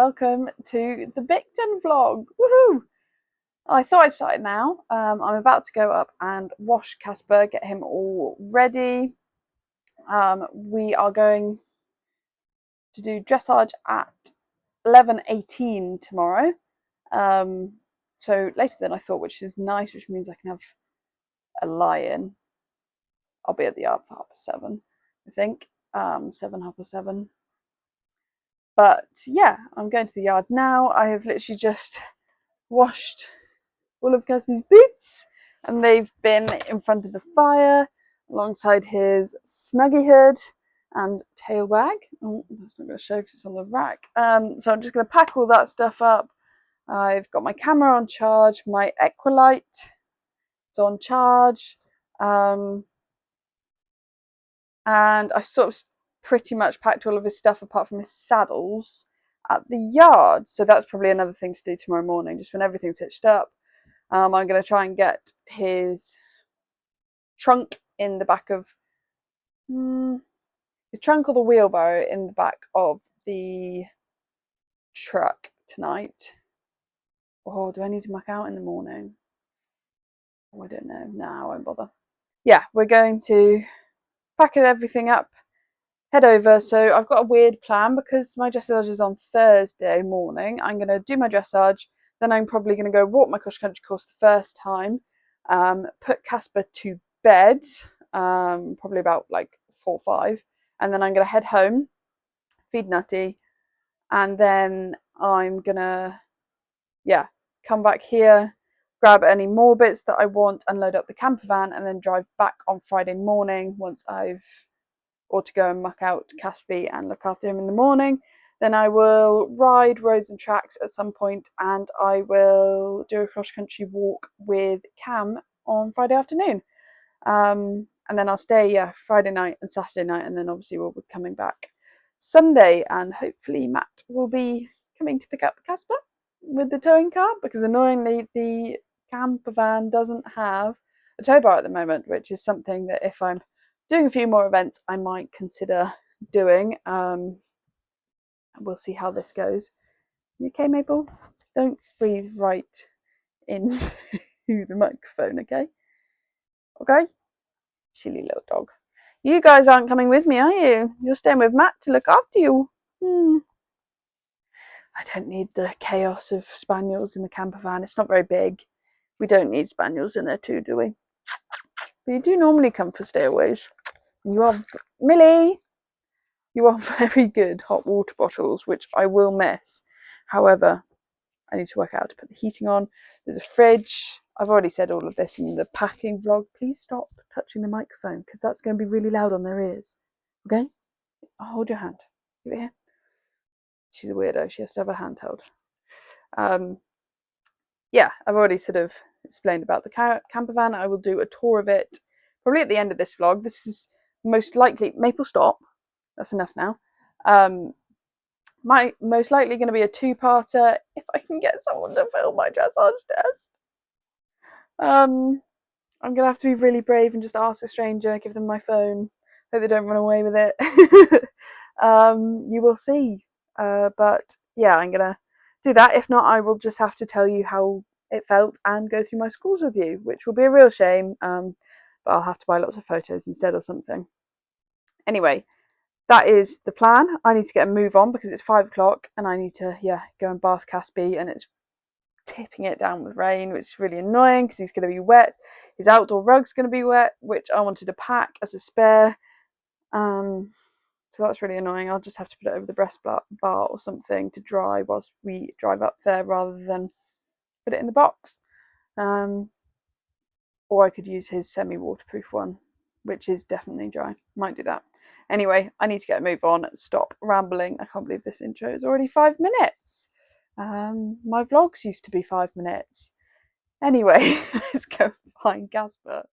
welcome to the Bicton vlog. Woohoo! I thought I'd start it now. I'm about to go up and wash Casper, get him all ready. We are going to do dressage at 11:18 tomorrow. So later than I thought, which is nice, which means I can have a lie-in. I'll be at the yard for 7:30, I think. 7:30. But yeah, I'm going to the yard now. I have literally just washed all of Casper's boots, and they've been in front of the fire alongside his Snuggie hood and tail bag. Oh, that's not going to show because it's on the rack. So I'm just going to pack all that stuff up. I've got my camera on charge, my Equalite is on charge, and I've sort of pretty much packed all of his stuff apart from his saddles at the yard. So that's probably another thing to do tomorrow morning, just when everything's hitched up. I'm going to try and get his trunk in the back of his trunk or the wheelbarrow in the back of the truck tonight. Oh, do I need to muck out in the morning? Oh, I don't know. No, I won't bother. Yeah, we're going to pack everything up, head over. So I've got a weird plan because my dressage is on Thursday morning. I'm going to do my dressage, then I'm probably going to go walk my cross country course the first time, put Casper to bed, probably about like 4 or 5, and then I'm going to head home, feed Nutty, and then I'm going to, yeah, come back here, grab any more bits that I want and load up the camper van, and then drive back on Friday morning once or to go and muck out Caspy and look after him in the morning. Then I will ride roads and tracks at some point, and I will do a cross-country walk with Cam on Friday afternoon. And then I'll stay Friday night and Saturday night, and then obviously we'll be coming back Sunday, and hopefully Matt will be coming to pick up Casper with the towing car, because annoyingly the camper van doesn't have a tow bar at the moment, which is something that if I'm doing a few more events I might consider doing. We'll see how this goes. You okay, Maple? Don't breathe right into the microphone, okay? Okay? Silly little dog. You guys aren't coming with me, are you? You're staying with Matt to look after you. I don't need the chaos of spaniels in the camper van. It's not very big. We don't need spaniels in there too, do we? But you do normally come for stayaways. You are, Millie, you are very good hot water bottles, which I will miss. However, I need to work out how to put the heating on. There's a fridge. I've already said all of this in the packing vlog. Please stop touching the microphone because that's going to be really loud on their ears. Okay? I'll hold your hand. Give it here. She's a weirdo. She has to have a handheld. Yeah, I've already sort of explained about the camper van. I will do a tour of it probably at the end of this vlog. This is most likely Maple, stop. That's enough now. Most likely going to be a 2-parter if I can get someone to film my dressage test. I'm going to have to be really brave and just ask a stranger, give them my phone, hope they don't run away with it. You will see. But yeah, I'm going to do that. If not, I will just have to tell you how it felt and go through my scores with you, which will be a real shame. But I'll have to buy lots of photos instead or something. Anyway, that is the plan. I need to get a move on because it's 5 o'clock and I need to, go and bath Caspy, and it's tipping it down with rain, which is really annoying because he's going to be wet. His outdoor rug's going to be wet, which I wanted to pack as a spare. So that's really annoying. I'll just have to put it over the breast bar or something to dry whilst we drive up there rather than put it in the box. Or I could use his semi-waterproof one, which is definitely dry. Might do that. Anyway, I need to get a move on. Stop rambling. I can't believe this intro is already 5 minutes. My vlogs used to be 5 minutes. Anyway, let's go find Casper.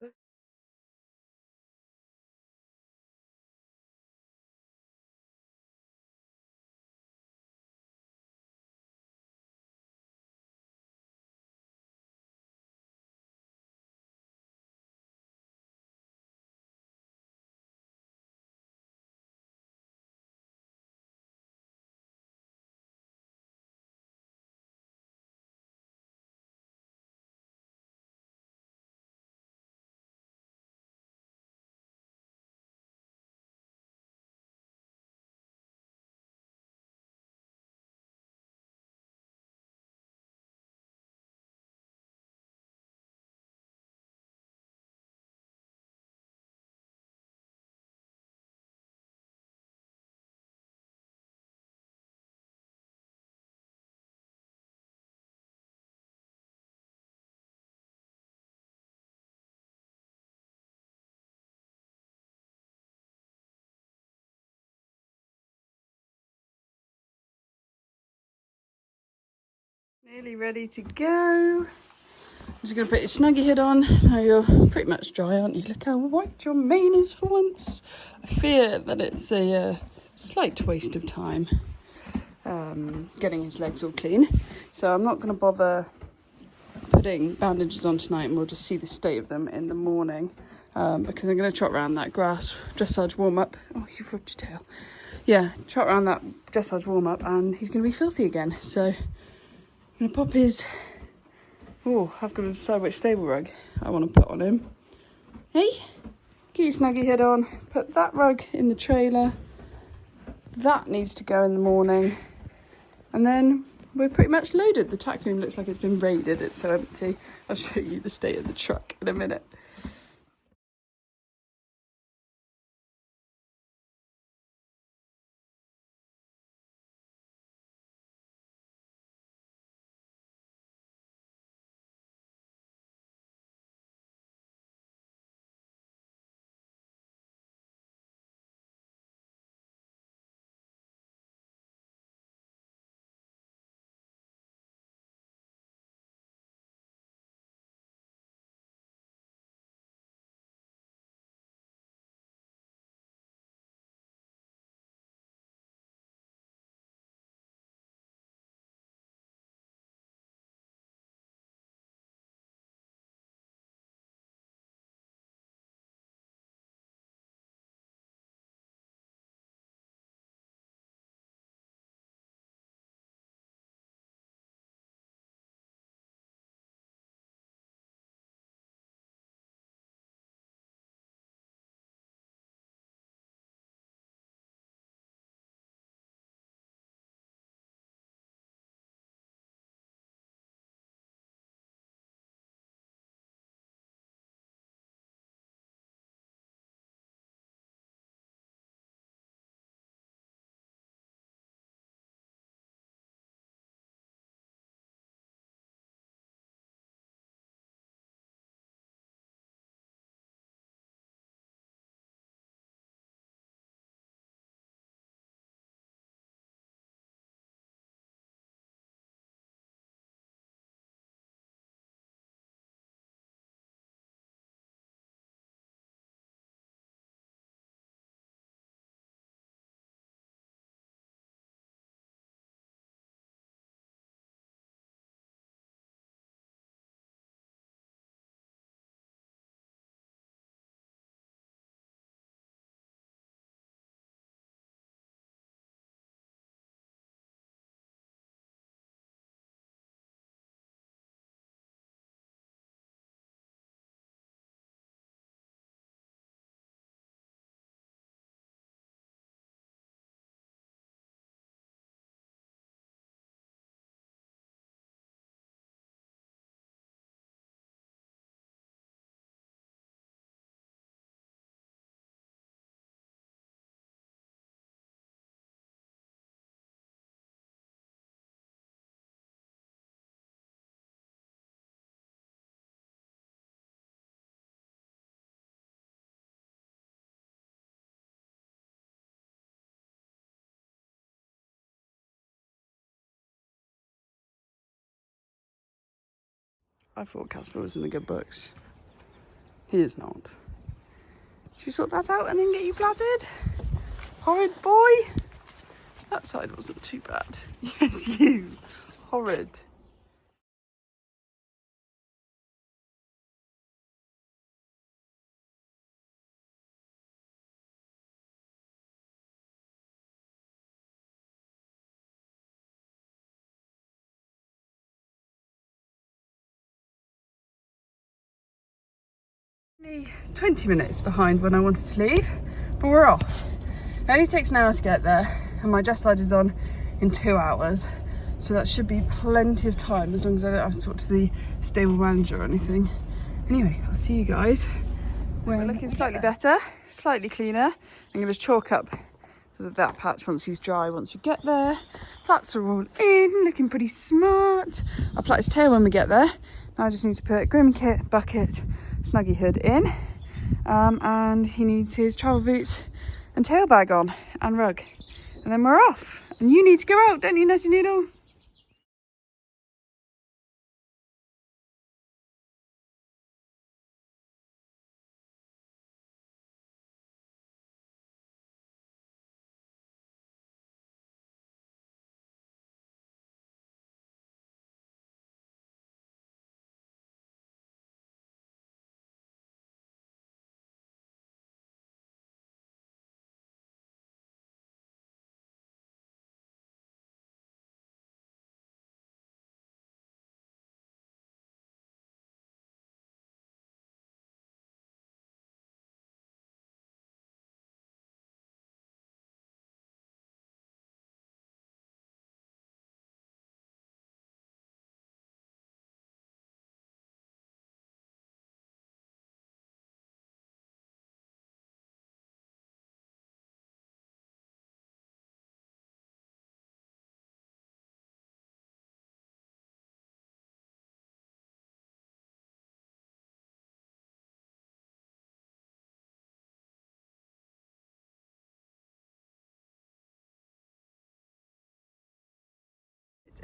Nearly ready to go. I'm just going to put your snuggy hood on. Now you're pretty much dry, aren't you? Look how white your mane is for once. I fear that it's a slight waste of time getting his legs all clean. So I'm not going to bother putting bandages on tonight, and we'll just see the state of them in the morning, because I'm going to trot around that grass dressage warm-up. Oh, you've rubbed your tail. Yeah, trot around that dressage warm-up and he's going to be filthy again. So I'm going to pop his... Oh, I've got to decide which stable rug I want to put on him. Hey, get your snuggy hood on. Put that rug in the trailer. That needs to go in the morning. And then we're pretty much loaded. The tack room looks like it's been raided. It's so empty. I'll show you the state of the truck in a minute. I thought Casper was in the good books. He is not. Should we sort that out and then get you bladdered? Horrid boy. That side wasn't too bad. Yes, you. Horrid. Only 20 minutes behind when I wanted to leave, but we're off. It only takes an hour to get there, and my dressage is on in 2 hours, so that should be plenty of time as long as I don't have to talk to the stable manager or anything. Anyway, I'll see you guys when we're looking slightly better, slightly cleaner. I'm going to chalk up sort of that patch once he's dry. Once we get there, plats are all in, looking pretty smart. I'll plait his tail when we get there. Now I just need to put Grim kit, bucket, snuggy hood in, and he needs his travel boots and tail bag on and rug, and then we're off. And you need to go out, don't you, Nettie Noodle?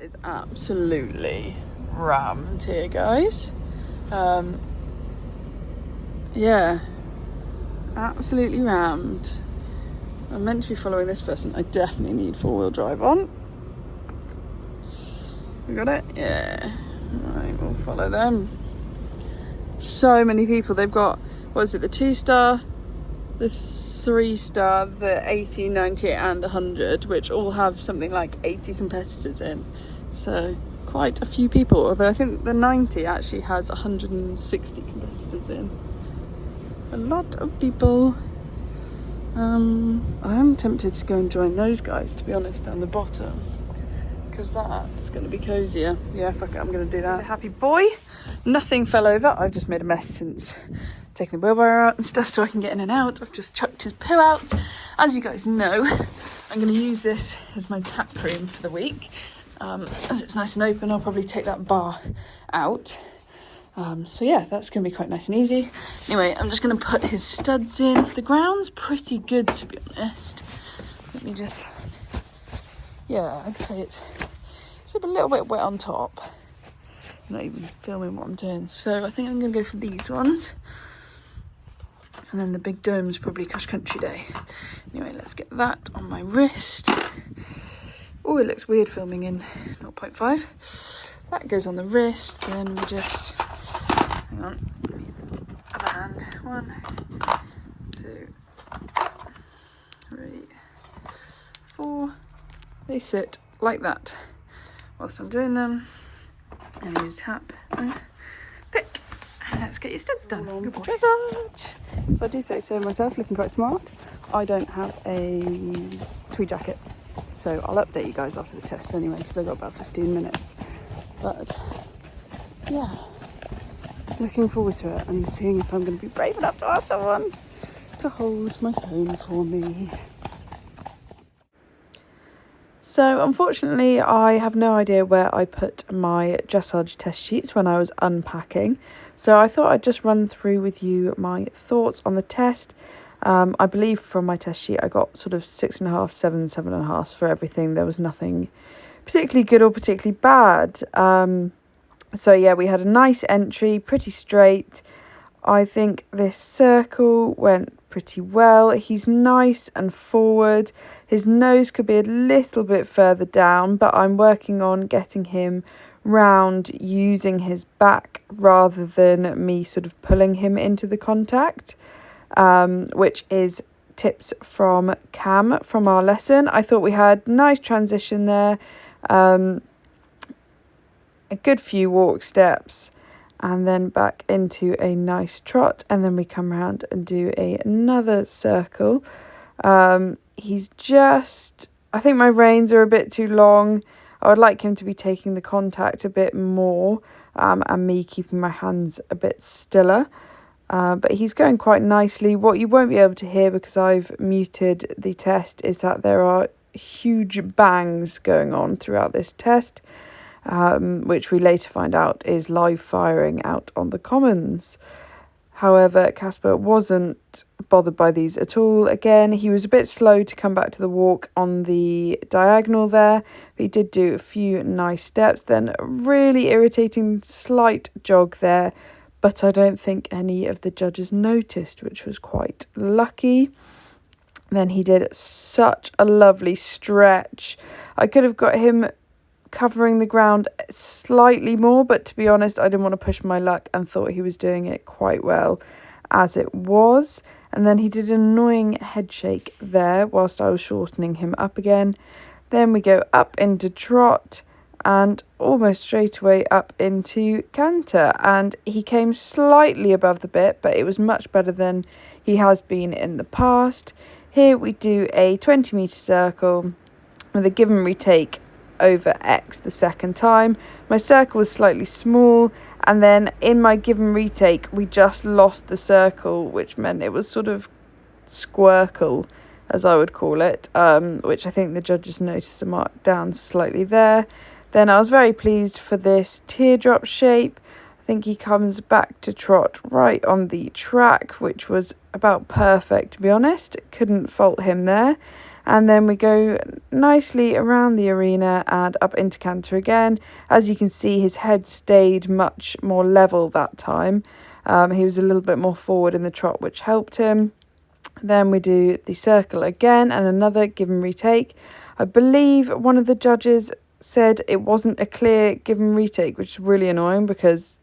Is absolutely rammed here, guys. Yeah, absolutely rammed. I'm meant to be following this person. I definitely need 4-wheel drive on. We got it? Yeah. Right, we'll follow them. So many people. They've got, what is it, the 2-star, the 3-star, the 80, 90 and 100, which all have something like 80 competitors in. So quite a few people, although I think the 90 actually has 160 competitors in. A lot of people. I'm tempted to go and join those guys, to be honest, down the bottom, because that's going to be cozier. Yeah, fuck it, I'm going to do that. He's a happy boy. Nothing fell over. I've just made a mess since taking the wheelbarrow out and stuff so I can get in and out. I've just chucked his poo out. As you guys know, I'm going to use this as my tap room for the week. As it's nice and open, I'll probably take that bar out. So yeah, that's going to be quite nice and easy. Anyway, I'm just going to put his studs in. The ground's pretty good, to be honest. Let me just... Yeah, I'd say it's a little bit wet on top. I'm not even filming what I'm doing. So I think I'm going to go for these ones. And then the big dome's probably Cush Country Day. Anyway, let's get that on my wrist. Oh, it looks weird filming in 0.5. That goes on the wrist. Then we just... Hang on. Other hand. 1, 2, 3, 4. They sit like that whilst I'm doing them. And you just tap and pick. Let's get your studs done. Good for dressage. If I do say so myself, looking quite smart. I don't have a tweed jacket, so I'll update you guys after the test anyway, because I've got about 15 minutes. But yeah, looking forward to it and seeing if I'm going to be brave enough to ask someone to hold my phone for me. So unfortunately, I have no idea where I put my dressage test sheets when I was unpacking. So I thought I'd just run through with you my thoughts on the test. I believe from my test sheet, I got sort of 6.5, 7, 7.5 for everything. There was nothing particularly good or particularly bad. So yeah, we had a nice entry, pretty straight. I think this circle went pretty well. He's nice and forward. His nose could be a little bit further down, but I'm working on getting him round using his back rather than me sort of pulling him into the contact, which is tips from Cam from our lesson. I thought we had nice transition there, a good few walk steps, and then back into a nice trot, and then we come around and do another circle. He's just, I think my reins are a bit too long. I would like him to be taking the contact a bit more, and me keeping my hands a bit stiller. But he's going quite nicely. What you won't be able to hear, because I've muted the test, is that there are huge bangs going on throughout this test, which we later find out is live firing out on the commons. However, Casper wasn't bothered by these at all. Again, he was a bit slow to come back to the walk on the diagonal there, but he did do a few nice steps. Then a really irritating slight jog there, but I don't think any of the judges noticed, which was quite lucky. Then he did such a lovely stretch. I could have got him covering the ground slightly more, but to be honest, I didn't want to push my luck and thought he was doing it quite well as it was. And then he did an annoying head shake there whilst I was shortening him up again. Then we go up into trot and almost straight away up into canter, and he came slightly above the bit, but it was much better than he has been in the past. Here we do a 20-metre circle with a give and retake over X the second time. My circle was slightly small, and then in my give and retake we just lost the circle, which meant it was sort of squircle, as I would call it, which I think the judges noticed a mark down slightly there. Then I was very pleased for this teardrop shape. I think he comes back to trot right on the track, which was about perfect, to be honest. Couldn't fault him there. And then we go nicely around the arena and up into canter again. As you can see, his head stayed much more level that time. He was a little bit more forward in the trot, which helped him. Then we do the circle again and another give and retake. I believe one of the judges said it wasn't a clear give and retake, which is really annoying because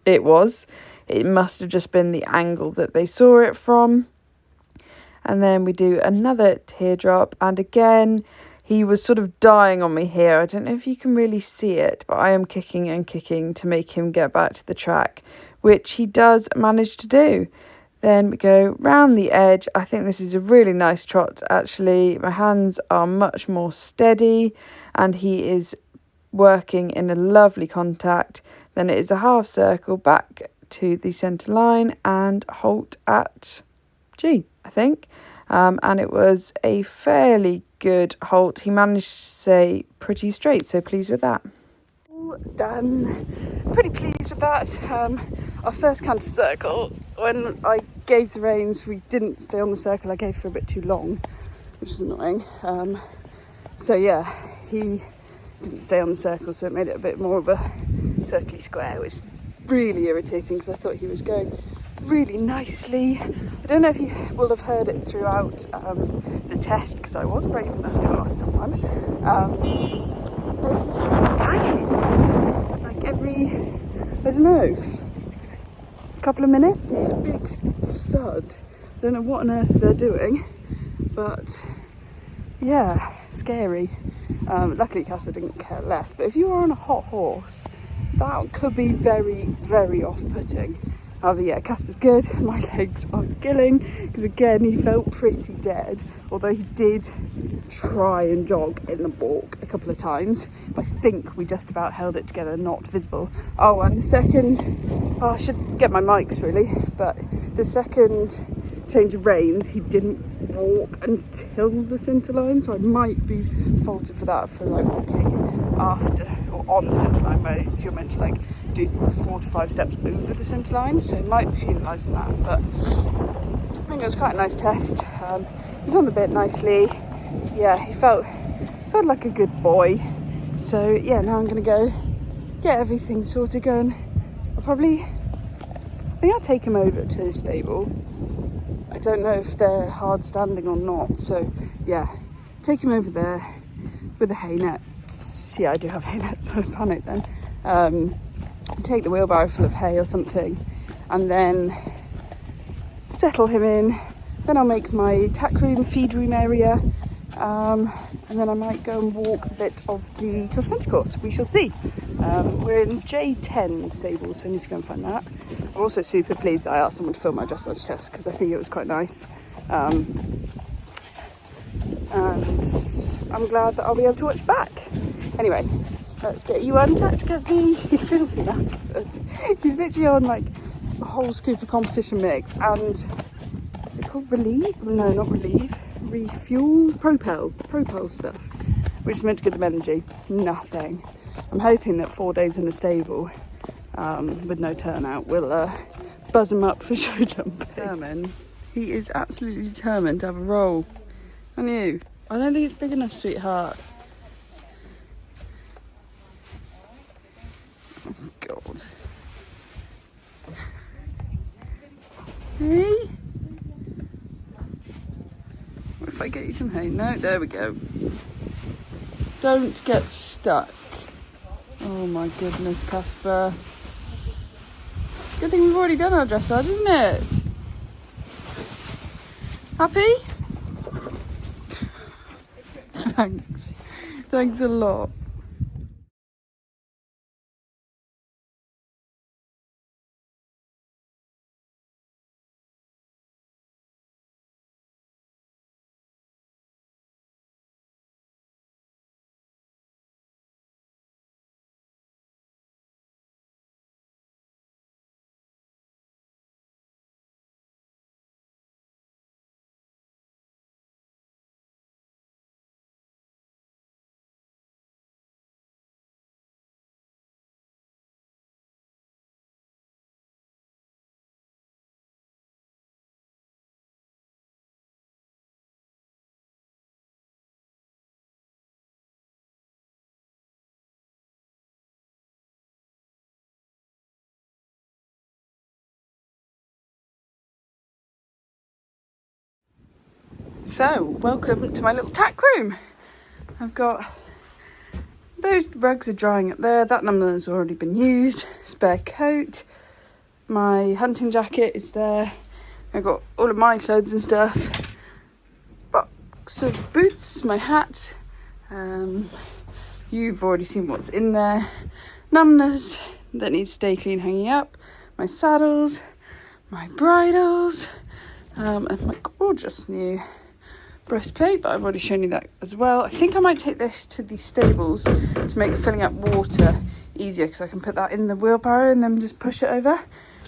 it was. It must have just been the angle that they saw it from. And then we do another teardrop, and again he was sort of dying on me here. I don't know if you can really see it, but I am kicking and kicking to make him get back to the track, which he does manage to do. Then we go round the edge. I think this is a really nice trot actually. My hands are much more steady and he is working in a lovely contact. Then it is a half circle back to the centre line and halt at G, I think. And it was a fairly good halt. He managed to stay pretty straight, so pleased with that. All done. Pretty pleased with that. Our first canter circle, when I gave the reins, we didn't stay on the circle. I gave for a bit too long, which is annoying. So yeah, he didn't stay on the circle, so it made it a bit more of a circly square, which is really irritating because I thought he was going really nicely. I don't know if you will have heard it throughout the test, because I was brave enough to ask someone. There's bangings, like every, I don't know, couple of minutes. It's a big thud. I don't know what on earth they're doing, but yeah, scary. Luckily Casper didn't care less, but if you are on a hot horse, that could be very, very off-putting. However, yeah, Casper's good. My legs are gilling because again he felt pretty dead, although he did try and jog in the walk a couple of times, but I think we just about held it together, not visible. Oh, and the second, I should get my mics really, but the second change of reins he didn't walk until the centre line, so I might be faulted for that, for like walking after or on the centre line, where you're meant to like do 4 to 5 steps over the centre line, so it might be penalising that. But I think it was quite a nice test. He was on the bit nicely. Yeah, he felt like a good boy. So yeah, now I'm gonna go get everything sorted, going. I think I'll take him over to his stable. I don't know if they're hard standing or not, so yeah, take him over there with the hay nets. Yeah, I do have hay nets, so I panicked then. Take the wheelbarrow full of hay or something, and then settle him in. Then I'll make my tack room, feed room area, and then I might go and walk a bit of the cross-country course. We shall see. We're in J10 stable, so I need to go and find that. I'm also super pleased that I asked someone to film my dressage test because I think it was quite nice. And I'm glad that I'll be able to watch back. Anyway, let's get you untucked, Casby. He feels knackered. He's literally on like a whole scoop of competition mix and is it called Relieve? No, not Relieve. Refuel? Propel stuff, which is meant to give them energy. Nothing. I'm hoping that 4 days in the stable with no turnout will buzz him up for show jumping. He is absolutely determined to have a roll. And you? I don't think it's big enough, sweetheart. Oh, God. Hey? What if I get you some hay? No, there we go. Don't get stuck. Oh my goodness, Casper. Good thing we've already done our dressage, isn't it? Happy? Thanks. Thanks a lot. So, welcome to my little tack room. I've got those rugs are drying up there. That number has already been used. Spare coat. My hunting jacket is there. I've got all of my clothes and stuff. Box of boots, my hat. You've already seen what's in there. Numbness that need to stay clean hanging up. My saddles. My bridles. And my gorgeous new breastplate, but I've already shown you that as well. I think I might take this to the stables to make filling up water easier, because I can put that in the wheelbarrow and then just push it over.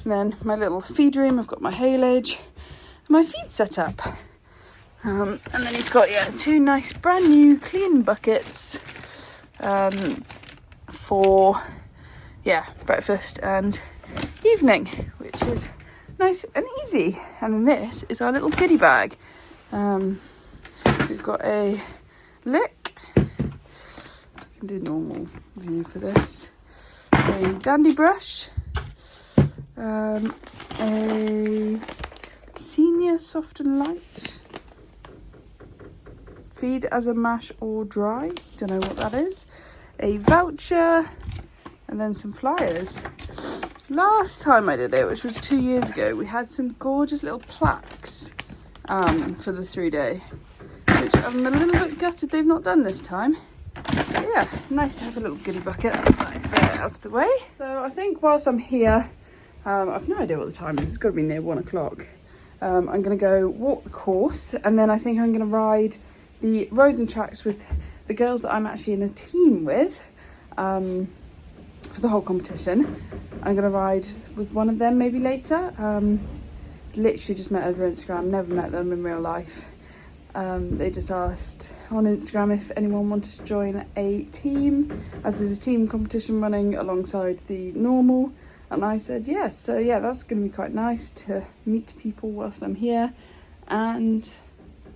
And then my little feed room, I've got my haylage and my feed set up. And then he's got, two nice brand new clean buckets for, breakfast and evening, which is nice and easy. And then this is our little goodie bag. We've got a lick. I can do normal view for this. A dandy brush. A senior soft and light. Feed as a mash or dry. Don't know what that is. A voucher. And then some flyers. Last time I did it, which was 2 years ago, we had some gorgeous little plaques for the 3-day, which I'm a little bit gutted they've not done this time. But yeah, nice to have a little goodie bucket out of the way. So I think whilst I'm here, I've no idea what the time is. It's got to be near 1 o'clock. I'm going to go walk the course, and then I think I'm going to ride the roads and tracks with the girls that I'm actually in a team with for the whole competition. I'm going to ride with one of them maybe later. Literally just met over Instagram, never met them in real life. They just asked on Instagram if anyone wanted to join a team, as there's a team competition running alongside the normal, and I said yes. So yeah, that's going to be quite nice to meet people whilst I'm here and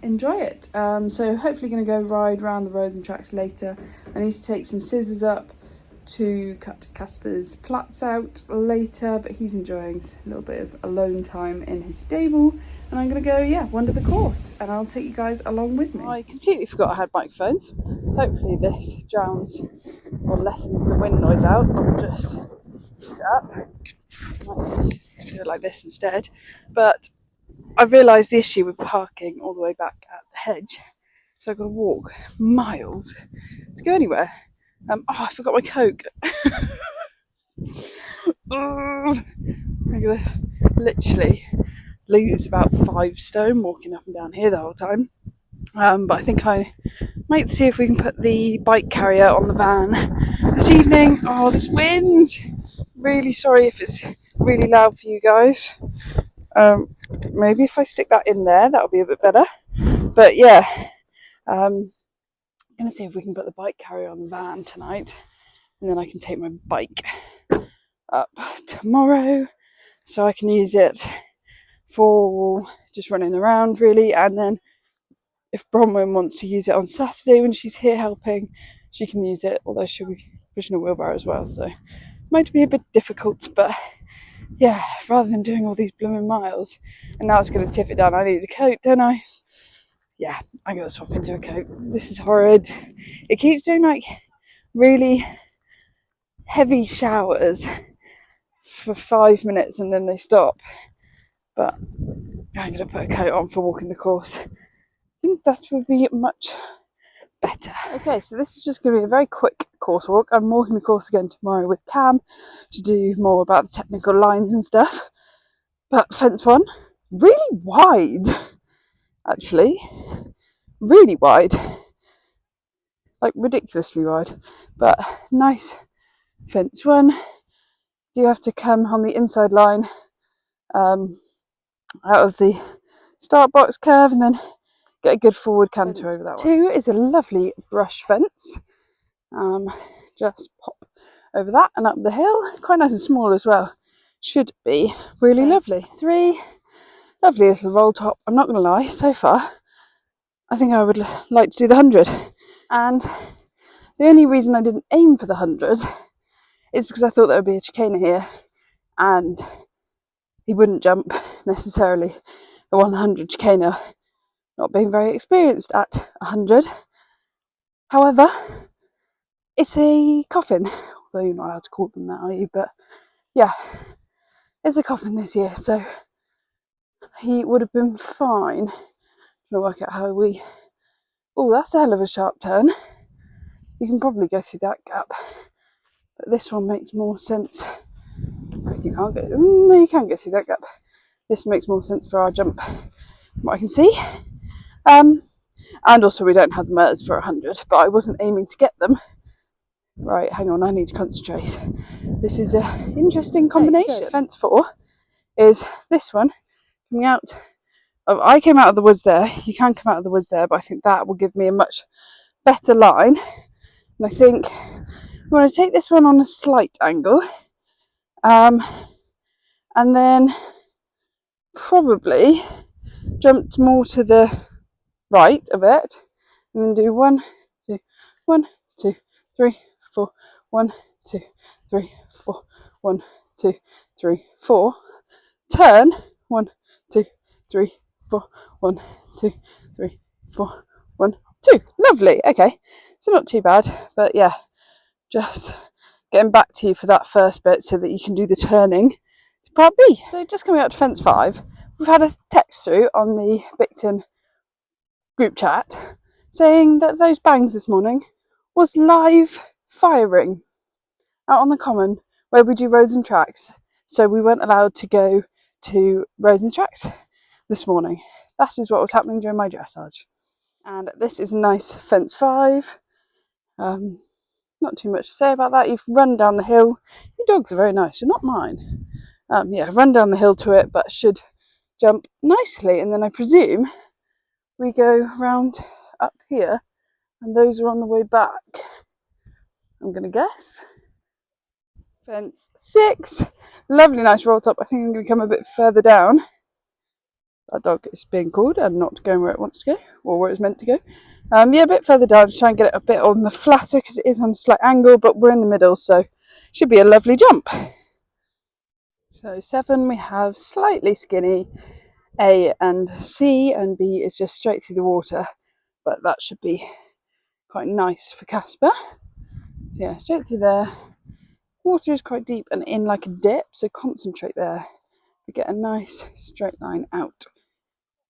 enjoy it. So hopefully going to go ride around the roads and tracks later. I need to take some scissors up to cut Casper's plaits out later, but he's enjoying a little bit of alone time in his stable, and I'm going to go wander the course, and I'll take you guys along with me. I completely forgot I had microphones. Hopefully this drowns or lessens the wind noise out. I'll just put it up. I might just do it like this instead, but I've realised the issue with parking all the way back at the hedge, so I've got to walk miles to go anywhere. I forgot my Coke. I'm going to literally lose about 5 stone walking up and down here the whole time. But I think I might see if we can put the bike carrier on the van this evening. Oh, this wind! Really sorry if it's really loud for you guys. Maybe if I stick that in there, that'll be a bit better. But yeah, I'm going to see if we can put the bike carrier on the van tonight. And then I can take my bike up tomorrow, so I can use it for just running around really. And then if Bronwyn wants to use it on Saturday when she's here helping, she can use it, although she'll be pushing a wheelbarrow as well, so it might be a bit difficult. But yeah, rather than doing all these blooming miles, and now it's going to tip it down, I need a coat, don't I? Yeah, I'm going to swap into a coat. This is horrid. It keeps doing like really heavy showers for 5 minutes and then they stop, but I'm going to put a coat on for walking the course. I think that would be much better. Okay, so this is just going to be a very quick course walk. I'm walking the course again tomorrow with Cam to do more about the technical lines and stuff, but fence one, really wide actually, really wide, like ridiculously wide, but nice fence one. Do have to come on the inside line out of the start box curve and then get a good forward canter over that one. 2 is a lovely brush fence. Just pop over that and up the hill. Quite nice and small as well. Should be really lovely. 3, lovely little roll top. I'm not going to lie, so far I think I would like to do the 100. And the only reason I didn't aim for the 100 is because I thought there would be a chicaner here and he wouldn't jump necessarily the 100 chicaner not being very experienced at 100. However, it's a coffin, although you're not allowed to call them that, are you? But yeah, it's a coffin this year, so he would have been fine. I'm gonna work out how we. Oh, that's a hell of a sharp turn. You can probably go through that gap, but this one makes more sense. You can't go. No, you can get through that gap. This makes more sense for our jump, from what I can see. And also we don't have the MERS for 100, but I wasn't aiming to get them. Right, hang on, I need to concentrate. This is an interesting combination. Okay, so fence 4 is this one coming out of. I came out of the woods there. You can come out of the woods there, but I think that will give me a much better line. And I think we want to take this one on a slight angle, and then probably jumped more to the right of it, and then do 1, 2, 1, 2, 3, 4, 1, 2, 3, 4, 1, 2, 3, 4. Turn 1, 2, 3, 4, 1, 2, 3, 4, 1, 2. Lovely. Okay, so not too bad, but yeah, just getting back to you for that first bit so that you can do the turning to part B. So just coming up to fence 5, we've had a text through on the Bicton group chat saying that those bangs this morning was live firing out on the common where we do roads and tracks. So we weren't allowed to go to roads and tracks this morning. That is what was happening during my dressage. And this is a nice fence 5. Not too much to say about that. You've run down the hill. Your dogs are very nice. You're not mine. Yeah, run down the hill to it, but should jump nicely. And then I presume we go round up here, and those are on the way back. I'm going to guess. Fence 6. Lovely, nice roll top. I think I'm going to come a bit further down. That dog is being called and not going where it wants to go, or where it's meant to go. Yeah, a bit further down to try and get it a bit on the flatter because it is on a slight angle, but we're in the middle, so should be a lovely jump. So 7, we have slightly skinny A and C, and B is just straight through the water, but that should be quite nice for Casper. So yeah, straight through there. Water is quite deep and in like a dip, so concentrate there to get a nice straight line out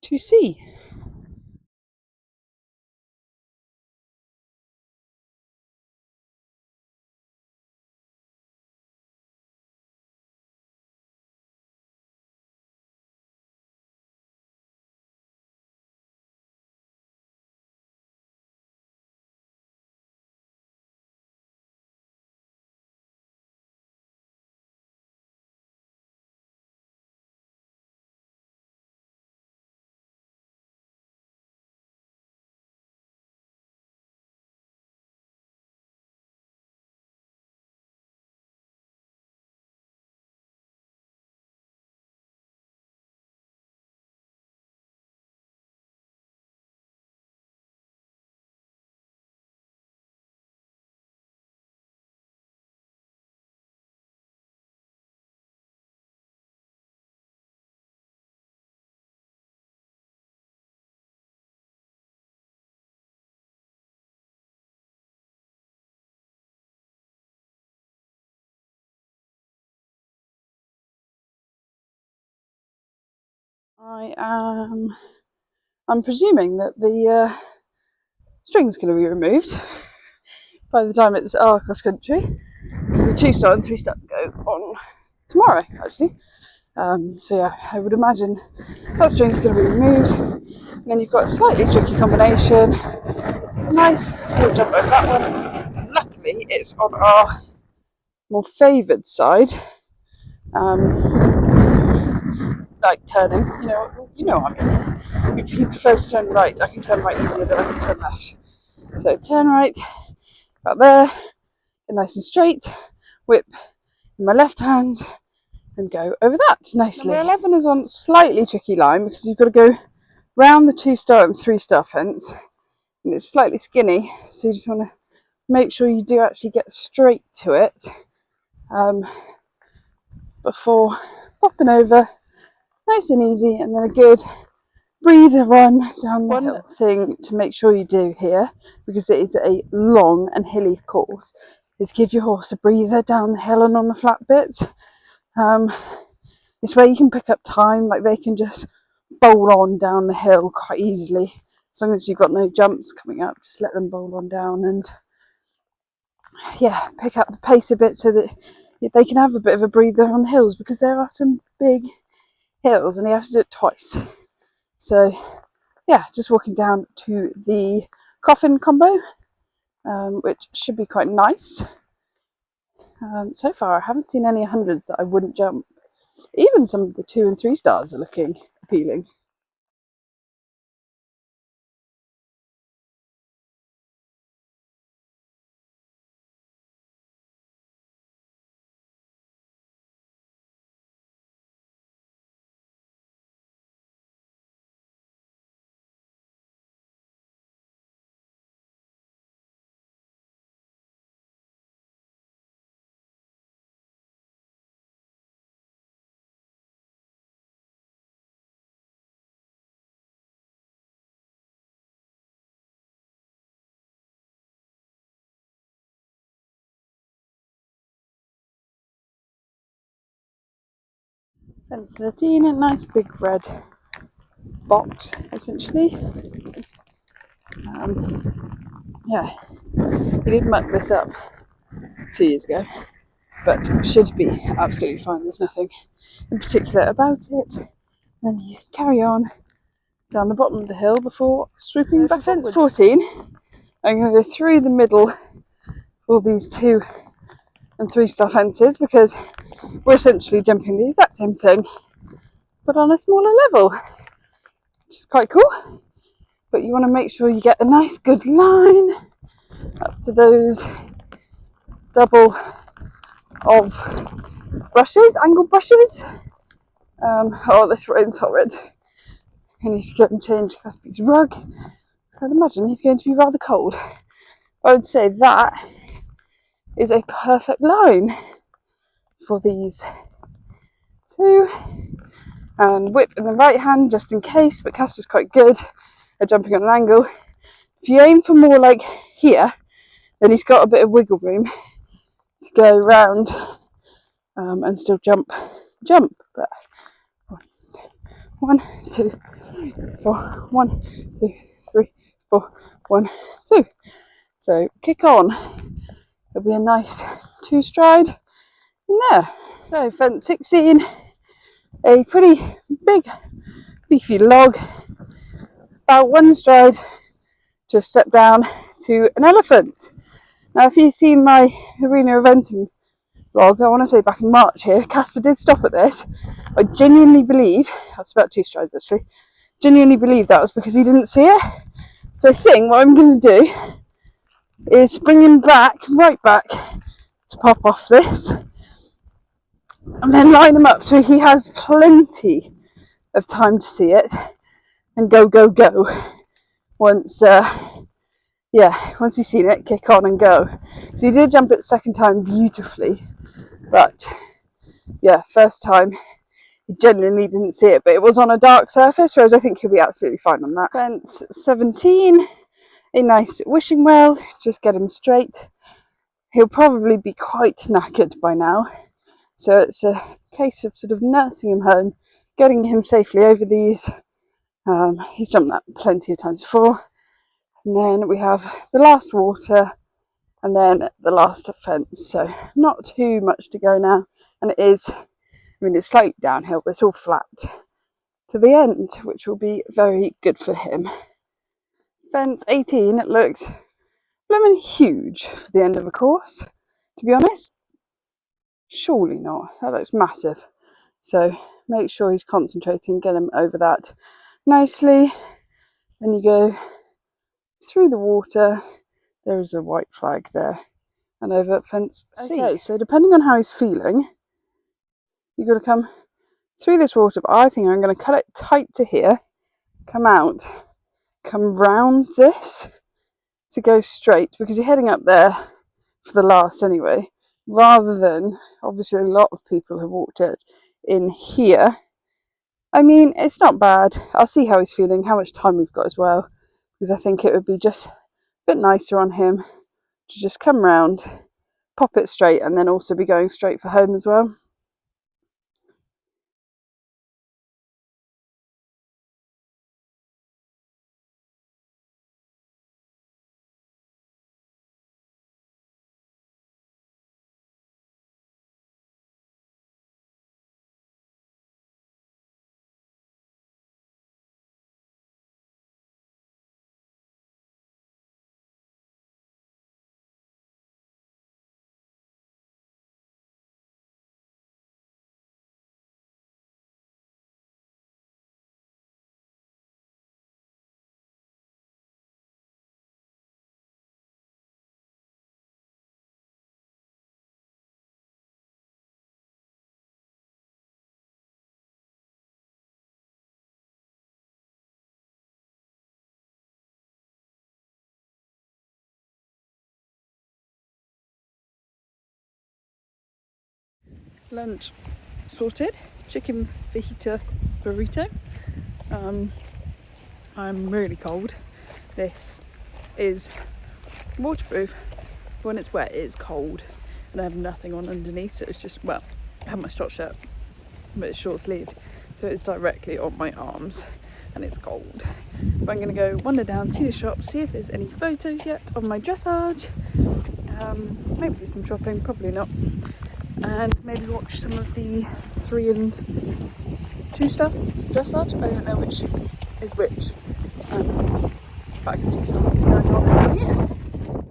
to C. I'm presuming that the string's going to be removed by the time it's cross country, because the 2-star and 3-star go on tomorrow actually. So yeah, I would imagine that string's going to be removed, and then you've got a slightly tricky combination. Nice full jump over that one. Luckily, it's on our more favoured side. Like turning, you know what I mean. If he prefers to turn right, I can turn right easier than I can turn left. So turn right, about there, get nice and straight, whip in my left hand, and go over that nicely. Number 11 is on slightly tricky line because you've got to go round the 2-star and 3-star fence, and it's slightly skinny, so you just want to make sure you do actually get straight to it before popping over, nice and easy, and then a good breather run down the hill. One thing to make sure you do here, because it is a long and hilly course, is give your horse a breather down the hill and on the flat bits. It's where you can pick up time, like they can just bowl on down the hill quite easily. As long as you've got no jumps coming up, just let them bowl on down and yeah, pick up the pace a bit so that they can have a bit of a breather on the hills, because there are some big hills and you have to do it twice. So yeah, just walking down to the coffin combo, which should be quite nice. So far I haven't seen any 100s that I wouldn't jump. Even some of the 2 and 3 stars are looking appealing. Fence 13, a nice big red box essentially. Yeah, he did muck this up 2 years ago, but should be absolutely fine. There's nothing in particular about it. Then you carry on down the bottom of the hill before swooping back. Fence 14, I'm going to go through the middle of all these 2 and 3 star fences, because we're essentially jumping the exact same thing but on a smaller level, which is quite cool. But you want to make sure you get a nice good line up to those double of brushes, angle brushes. Oh, this rain's horrid. I need to go and change Caspi's rug, so I'd imagine he's going to be rather cold. I would say that is a perfect line for these 2. And whip in the right hand just in case, but Casper's quite good at jumping on an angle. If you aim for more like here, then he's got a bit of wiggle room to go round and still jump. But 1, 2, 3, 4, 1, 2, 3, 4, 1, 2. So kick on. There'll be a nice 2 stride in there. So fence 16, a pretty big beefy log, about 1 stride, just step down to an elephant. Now if you've seen my arena eventing vlog, I want to say back in March here, Casper did stop at this. I genuinely believe, that's about 2 strides actually, genuinely believe that was because he didn't see it. So I think what I'm going to do is bring him back, right back, to pop off this, and then line him up so he has plenty of time to see it and go once once he's seen it, kick on and go. So he did jump it the second time beautifully, but yeah, first time he genuinely didn't see it, but it was on a dark surface, whereas I think he'll be absolutely fine on that. Fence 17, a nice wishing well, just get him straight. He'll probably be quite knackered by now, so it's a case of sort of nursing him home, getting him safely over these. He's jumped that plenty of times before. And then we have the last water and then the last fence, so not too much to go now. And it is, I mean, it's slightly downhill, but it's all flat to the end, which will be very good for him. Fence 18 looks blooming huge for the end of a course, to be honest. Surely not, that looks massive. So make sure he's concentrating, get him over that nicely. Then you go through the water, there is a white flag there, and over at fence C. Okay, so depending on how he's feeling, you've got to come through this water, but I think I'm going to cut it tight to here, come out, come round this to go straight, because you're heading up there for the last anyway, rather than, obviously a lot of people have walked it in here I mean, it's not bad. I'll see how he's feeling, how much time we've got as well, because I think it would be just a bit nicer on him to just come round, pop it straight, and then also be going straight for home as well. Lunch sorted, chicken fajita burrito. I'm really cold. This is waterproof. When it's wet, it's cold, and I have nothing on underneath, so it's just, well, I have my short shirt, but it's short sleeved, so it's directly on my arms, and it's cold. But I'm going to go wander down, see the shop, see if there's any photos yet of my dressage. Maybe do some shopping, probably not, and maybe watch some of the 3 and 2 stuff dressage. I don't know which is which, but I can see something's going on over here.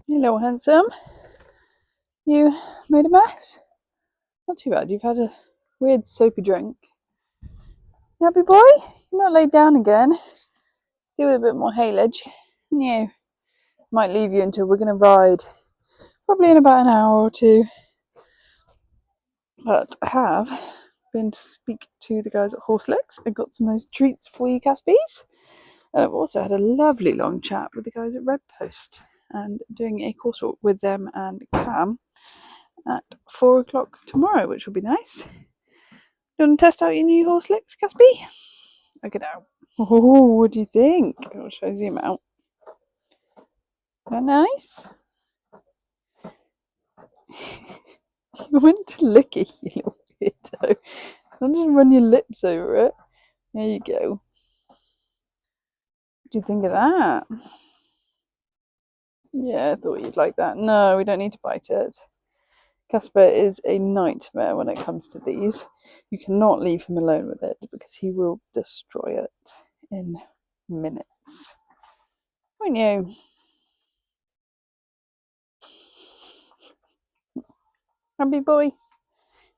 Hello, handsome. You made a mess? Not too bad. You've had a weird soapy drink. You happy boy? You're not laid down again. Do a bit more haylage. And you might leave you until we're going to ride. Probably in about an hour or 2. But I have been to speak to the guys at Horselegs. I got some nice treats for you, Caspies. And I've also had a lovely long chat with the guys at Red Post and doing a course walk with them and Cam at 4 o'clock tomorrow, which will be nice. You want to test out your new Horselegs, Caspy? Look it out. Oh, what do you think? Oh, should I zoom out? Is that nice? You want to lick it, you little weirdo. Don't just run your lips over it. There you go. What do you think of that? Yeah, I thought you'd like that. No, we don't need to bite it. Casper is a nightmare when it comes to these. You cannot leave him alone with it because he will destroy it in minutes. Won't you? Happy boy?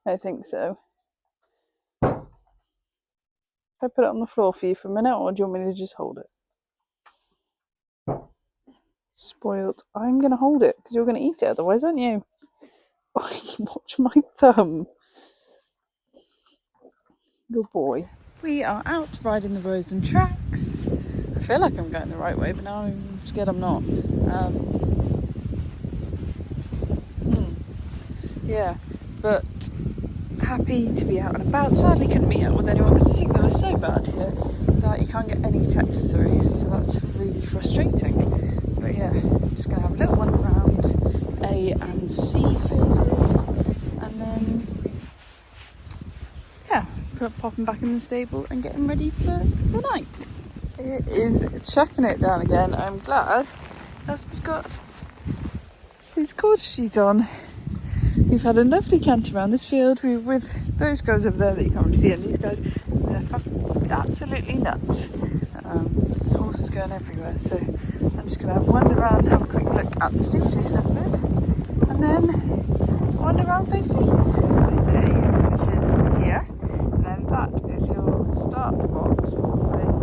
I think so. If I put it on the floor for you for a minute, or do you want me to just hold it? Spoiled. I'm going to hold it because you're going to eat it otherwise, aren't you? Watch my thumb. Good boy. We are out riding the roads and tracks. I feel like I'm going the right way, but now I'm scared I'm not. Yeah, but happy to be out and about. Sadly couldn't meet up with anyone because the signal is so bad here that you can't get any text through, so that's really frustrating. But yeah, just going to have a little wander around A and C phases, and then yeah, popping back in the stable and getting ready for the night. It is chucking it down again. I'm glad Casper's got his cord sheet on. We've had a lovely cant around this field with those guys over there that you can't really see, and these guys, they're absolutely nuts. The horse is going everywhere, so I'm just going to have a wander around, have a quick look at the steeplechase fences, and then wander around phase C. That is finishes here, and then that is your start box for phase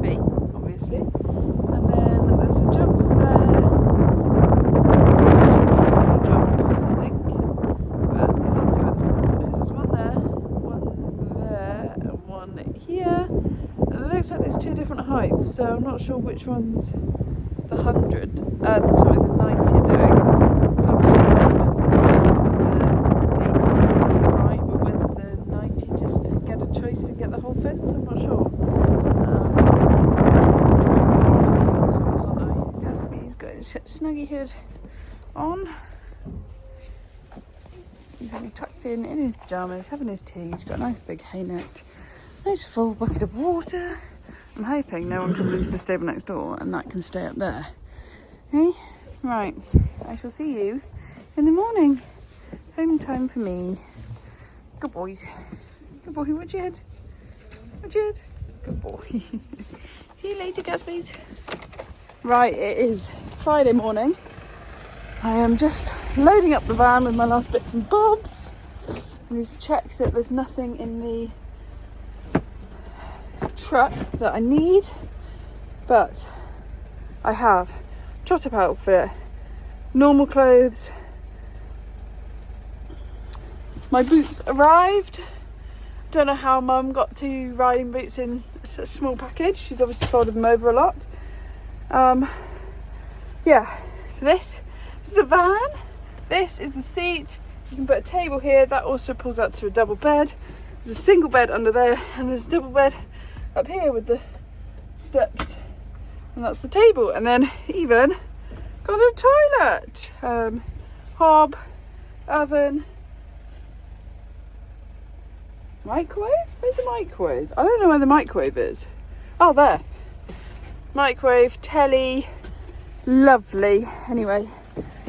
B, obviously, and then there's some jumps there. Looks like there's 2 different heights, so I'm not sure which one's the 100, sorry, the 90 are doing. So obviously the 100's the 100 and the 80 on the right, but whether the 90 just get a choice snuggy hood on. He's only tucked in his pyjamas, having his tea. He's got a nice big hay net, nice full bucket of water. I'm hoping no one comes into the stable next door and that can stay up there. Hey? Right, I shall see you in the morning. Home time for me. Good boys. Good boy, Richard. Richard. Good boy. See you later, Gatsby's. Right, it is Friday morning. I am just loading up the van with my last bits and bobs. I need to check that there's nothing in the truck that I need, but I have trot-up outfit, normal clothes. My boots arrived. Don't know how Mum got 2 riding boots in a small package. She's obviously folded them over a lot. Yeah, so this is the van. This is the seat. You can put a table here. That also pulls out to a double bed. There's a single bed under there, and there's a double bed up here with the steps. And that's the table. And then even got a toilet. Hob, oven, microwave? Where's the microwave? I don't know where the microwave is. Oh, there. Microwave, telly. Lovely. Anyway,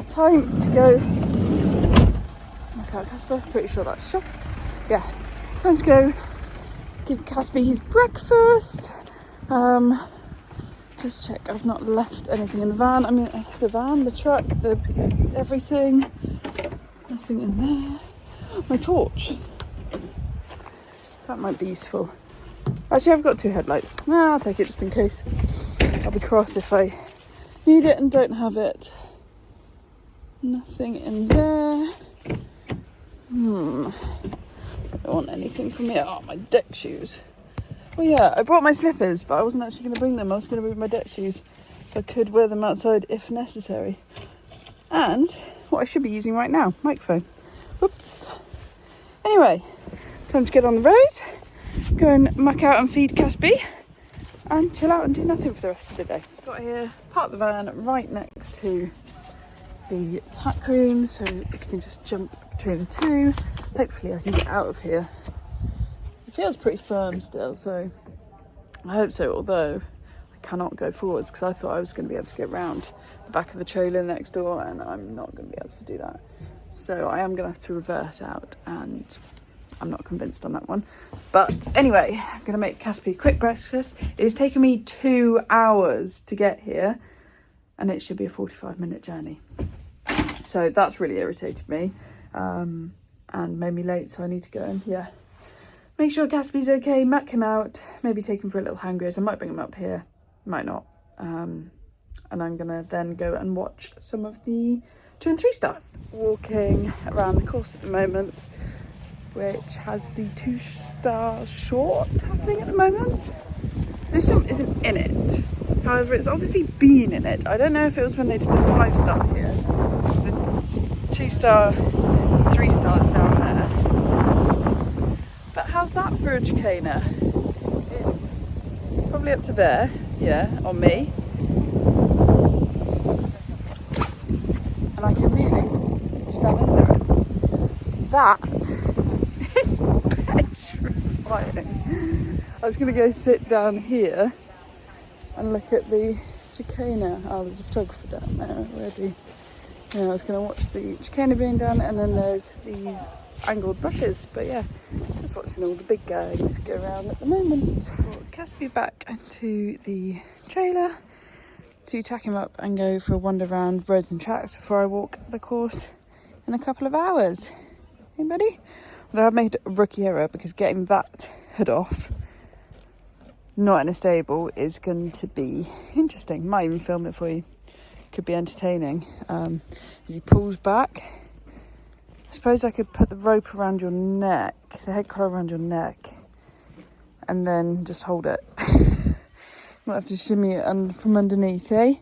time to go. Okay, Casper, pretty sure that's shut. Yeah, time to go give Casper his breakfast. Just check I've not left anything in the van. I mean, the van, the truck, everything. Nothing in there. My torch. That might be useful. Actually, I've got 2 headlights. I'll take it just in case. I'll be cross if I need it and don't have it. Nothing in there. I don't want anything from here. Oh, my deck shoes. Well, yeah, I brought my slippers, but I wasn't actually going to bring them. I was going to bring my deck shoes. So I could wear them outside if necessary. And what I should be using right now, microphone. Whoops. Anyway, time to get on the road, go and muck out and feed Casby, and chill out and do nothing for the rest of the day. Just got here, parked the van right next to the tack room, so if you can just jump between the two, hopefully I can get out of here. It feels pretty firm still, so I hope so, although I cannot go forwards because I thought I was going to be able to get round the back of the trailer next door, and I'm not going to be able to do that. So I am going to have to reverse out, and I'm not convinced on that one. But anyway, I'm going to make Caspi a quick breakfast. It's taken me 2 hours to get here, and it should be a 45-minute journey. So that's really irritated me and made me late, so I need to go and, make sure Caspi's okay, muck him out, maybe take him for a little hang graze. I might bring him up here, might not. And I'm going to then go and watch some of the 2 and 3 stars. Walking around the course at the moment, which has the 2-star short happening at the moment. This jump isn't in it. However, it's obviously been in it. I don't know if it was when they did the 5-star here. It's the 2-star, 3 stars down there. But how's that for a chicana? It's probably up to there, on me. And I can really stand under it. That is petrifying. I was going to go sit down here and look at the chicana. Oh, there's a photographer down there already. Yeah, I was going to watch the chicana being done, and then there's these angled brushes. But yeah, just watching all the big guys go around at the moment. Well, Caspi back into the trailer to tack him up and go for a wander around roads and tracks before I walk the course in a couple of hours. Anybody? Although I've made a rookie error because getting that hood off, not in a stable, is going to be interesting. Might even film it for you. Could be entertaining. As he pulls back, I suppose I could put the rope around your neck, the head collar around your neck, and then just hold it. Might have to shimmy it from underneath, eh?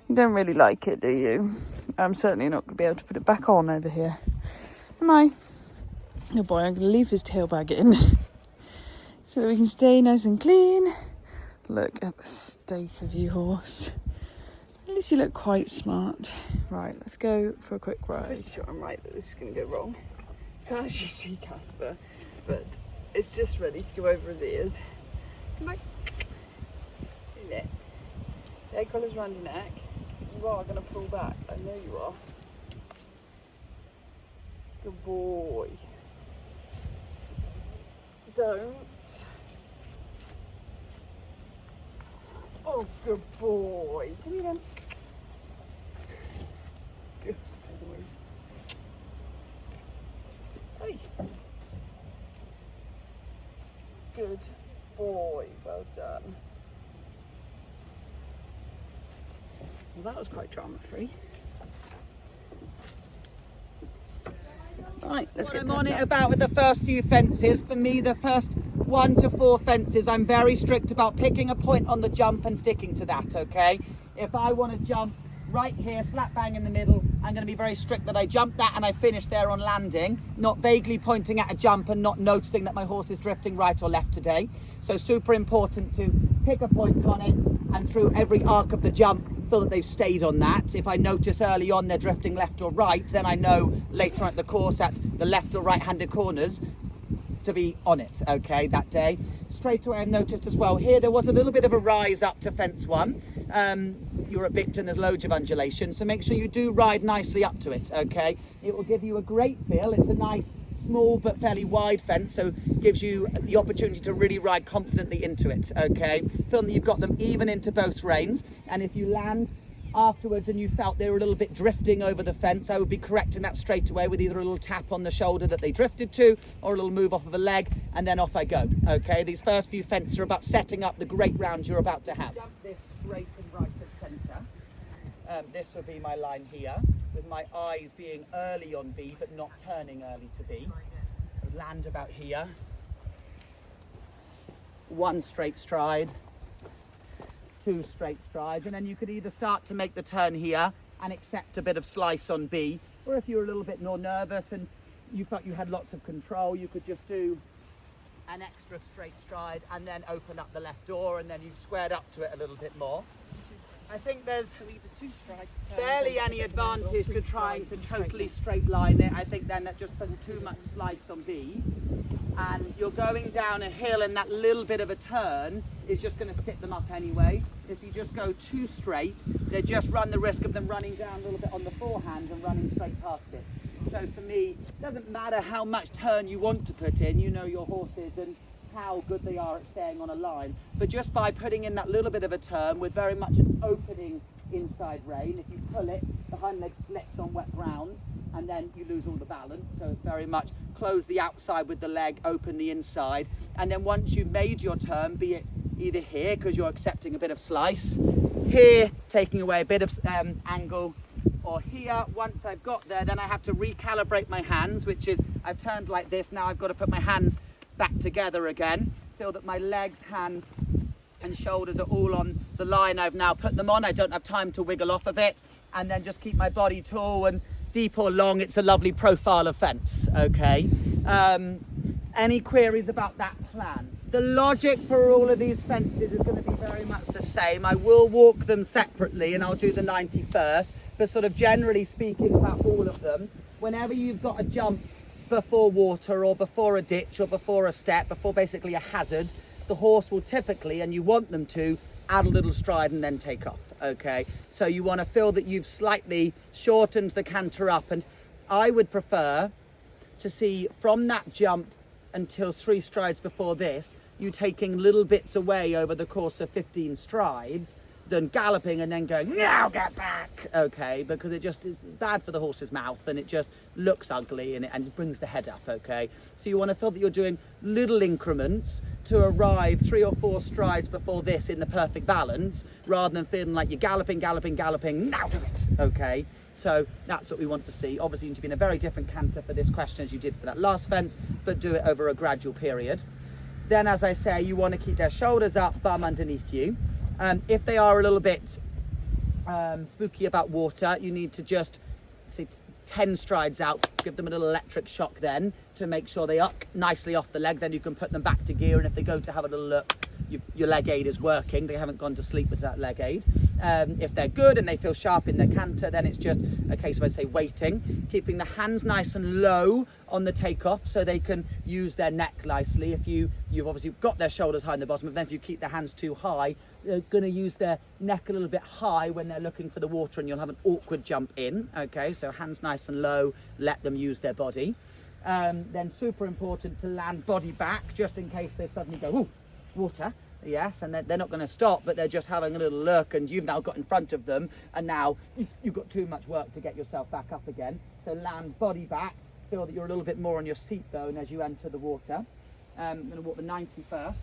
You don't really like it, do you? I'm certainly not going to be able to put it back on over here. Am I? Oh boy, I'm going to leave his tail bag in so that we can stay nice and clean. Look at the state of you, horse. Look least you look quite smart. Right, let's go for a quick ride. I'm pretty sure I'm right that this is going to go wrong. I can't actually see Casper, but it's just ready to go over his ears. Come back. Isn't it? The egg collar's around your neck. You are going to pull back. I know you are. Good boy. Don't. Oh, good boy. Come here then. Good boy. Hey. Good boy. Well done. Well, that was quite drama-free. Right, let's get I'm on it about with the first few fences. For me, the first 1 to 4 fences, I'm very strict about picking a point on the jump and sticking to that, okay? If I want to jump right here, slap bang in the middle, I'm going to be very strict that I jump that and I finish there on landing, not vaguely pointing at a jump and not noticing that my horse is drifting right or left today. So super important to pick a point on it and through every arc of the jump feel that they've stayed on that. If I notice early on they're drifting left or right, then I know later on at the course at the left or right-handed corners to be on it, okay, that day. Straight away I've noticed as well, here there was a little bit of a rise up to fence 1. You're at Bicton, there's loads of undulation, so make sure you do ride nicely up to it, okay? It will give you a great feel. It's a nice, small but fairly wide fence, so gives you the opportunity to really ride confidently into it, okay? Feel that you've got them even into both reins, and if you land afterwards and you felt they were a little bit drifting over the fence, I would be correcting that straight away with either a little tap on the shoulder that they drifted to or a little move off of a leg, and then off I go, okay? These first few fences are about setting up the great round you're about to have. Jump this straight and right at centre. This will be my line here, with my eyes being early on B but not turning early to B. Land about here. 1 straight stride. 2 straight strides, and then you could either start to make the turn here and accept a bit of slice on B, or if you're a little bit more nervous and you felt you had lots of control, you could just do an extra straight stride and then open up the left door, and then you've squared up to it a little bit more. I think there's barely any advantage to trying to totally straight line it. I think then that just puts too much slice on B, and you're going down a hill and that little bit of a turn is just going to sit them up anyway. If you just go too straight, they just run the risk of them running down a little bit on the forehand and running straight past it. So for me, it doesn't matter how much turn you want to put in, you know your horses and how good they are at staying on a line, but just by putting in that little bit of a turn with very much an opening inside rein, if you pull it, the hind leg slips on wet ground and then you lose all the balance. So it's very much close the outside with the leg, open the inside, and then once you've made your turn, be it either here because you're accepting a bit of slice, here taking away a bit of angle, or here, once I've got there, then I have to recalibrate my hands, which is I've turned like this, now I've got to put my hands back together again. Feel that my legs, hands and shoulders are all on the line I've now put them on. I don't have time to wiggle off of it, and then just keep my body tall, and deep or long, it's a lovely profile of fence, okay? Any queries about that plan? The logic for all of these fences is going to be very much the same. I will walk them separately and I'll do the 90 first, but sort of generally speaking about all of them, whenever you've got a jump before water or before a ditch or before a step, before basically a hazard, the horse will typically, and you want them to, add a little stride and then take off, okay? So you want to feel that you've slightly shortened the canter up, and I would prefer to see from that jump until 3 strides before this, you taking little bits away over the course of 15 strides, than galloping and then going, now get back, okay? Because it just is bad for the horse's mouth and it just looks ugly and it brings the head up, okay? So you want to feel that you're doing little increments to arrive 3 or 4 strides before this in the perfect balance, rather than feeling like you're galloping, now do it, okay? So that's what we want to see. Obviously you need to be in a very different canter for this question as you did for that last fence, but do it over a gradual period. Then, as I say, you want to keep their shoulders up, bum underneath you. If they are a little bit spooky about water, you need to just say 10 strides out, give them a little electric shock then to make sure they are nicely off the leg. Then you can put them back to gear, and if they go to have a little look, your leg aid is working. They haven't gone to sleep with that leg aid. If they're good and they feel sharp in their canter, then it's just a case of, I say, waiting, keeping the hands nice and low on the takeoff so they can use their neck nicely. If you've obviously got their shoulders high in the bottom, but then if you keep their hands too high, they're going to use their neck a little bit high when they're looking for the water, and you'll have an awkward jump in. Okay, so hands nice and low, let them use their body. Then super important to land body back, just in case they suddenly go, ooh, water. Yes, and they're not going to stop, but they're just having a little look, and you've now got in front of them, and now you've got too much work to get yourself back up again. So land body back, feel that you're a little bit more on your seat bone as you enter the water. I'm going to walk the 90 first.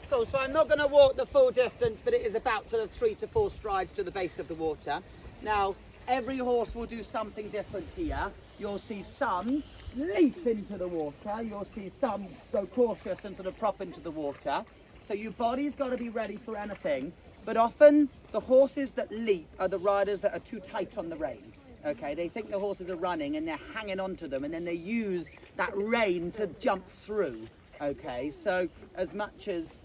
Cool, so I'm not going to walk the full distance, but it is about sort of 3 to 4 strides to the base of the water. Now, every horse will do something different here. You'll see some leap into the water. You'll see some go cautious and sort of prop into the water. So your body's got to be ready for anything. But often the horses that leap are the riders that are too tight on the rein. Okay, they think the horses are running and they're hanging onto them, and then they use that rein to jump through. Okay, so as much as